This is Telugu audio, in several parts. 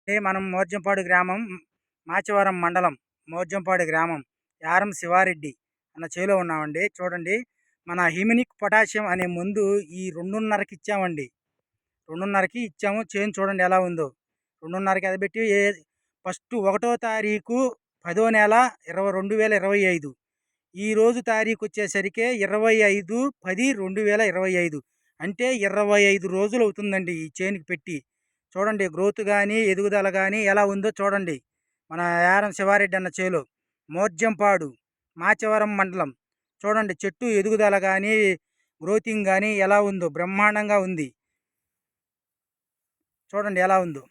మనం మోర్జంపాడు గ్రామం, మాచవరం మండలం, మోర్జంపాడు గ్రామం, యారం శివారెడ్డి అన్న చేలో ఉన్నామండి. చూడండి, మన హ్యూమినిక్ పొటాషియం అనే మందు ఈ 2:30కి ఇచ్చామండి. 2:30కి ఇచ్చాము. చేను చూడండి ఎలా ఉందో. 2:30కి ఎదబెట్టి ఫస్ట్ 1వ తారీఖు 10వ నెల 2025. ఈ రోజు తారీఖు వచ్చేసరికి 25/10/2025. అంటే 25 రోజులు అవుతుందండి ఈ చేనుకి పెట్టి. చూడండి గ్రోత్ కానీ ఎదుగుదల కానీ ఎలా ఉందో చూడండి. మన యారం శివారెడ్డి అన్న చేలో, మోర్జంపాడు, మాచవరం మండలం. చూడండి చెట్టు ఎదుగుదల కానీ గ్రోతింగ్ కానీ ఎలా ఉందో బ్రహ్మాండంగా ఉంది. చూడండి ఎలా ఉందో,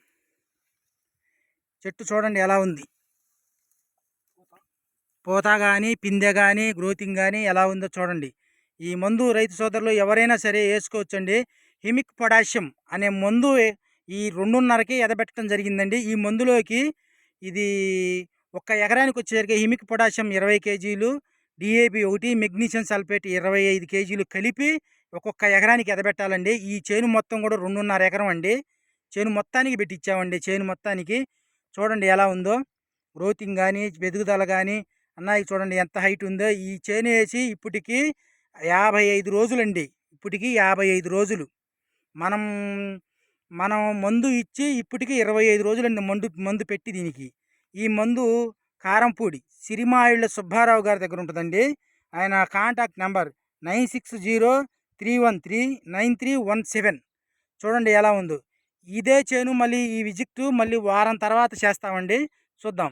చెట్టు చూడండి ఎలా ఉంది. పూత కానీ పిందె కానీ గ్రోతింగ్ కానీ ఎలా ఉందో చూడండి. ఈ మందు రైతు సోదరులు ఎవరైనా సరే వేసుకోవచ్చండి. హిమిక్ పొటాషియం అనే మందు ఈ 2:30కి ఎదబెట్టడం జరిగిందండి. ఈ మందులోకి ఇది ఒక్క ఎకరానికి వచ్చేసరికి హిమిక్ పొటాషియం 20 కేజీలు, డిఏపి 1, మెగ్నీషియం సల్ఫేట్ 25 కేజీలు కలిపి ఒక్కొక్క ఎకరానికి ఎదబెట్టాలండి. ఈ చేను మొత్తం కూడా 2:30 ఎకరం అండి. చేను మొత్తానికి పెట్టించామండి. చేను మొత్తానికి చూడండి ఎలా ఉందో, గ్రోతింగ్ కానీ ఎదుగుదల కానీ అన్నది చూడండి ఎంత హైట్ ఉందో. ఈ చేను వేసి ఇప్పటికి 55 రోజులండి. ఇప్పటికి 55 రోజులు. మనం మనం మందు ఇచ్చి ఇప్పటికి 25 రోజులండి మందు పెట్టి దీనికి. ఈ మందు కారంపూడి సిరిమాయిళ్ళ సుబ్బారావు గారి దగ్గర ఉంటుందండి. ఆయన కాంటాక్ట్ నెంబర్ 9603139317. చూడండి ఎలా ఉందో. ఇదే చేను మళ్ళీ ఈ విజిట్ మళ్ళీ వారం తర్వాత చేస్తామండి. చూద్దాం.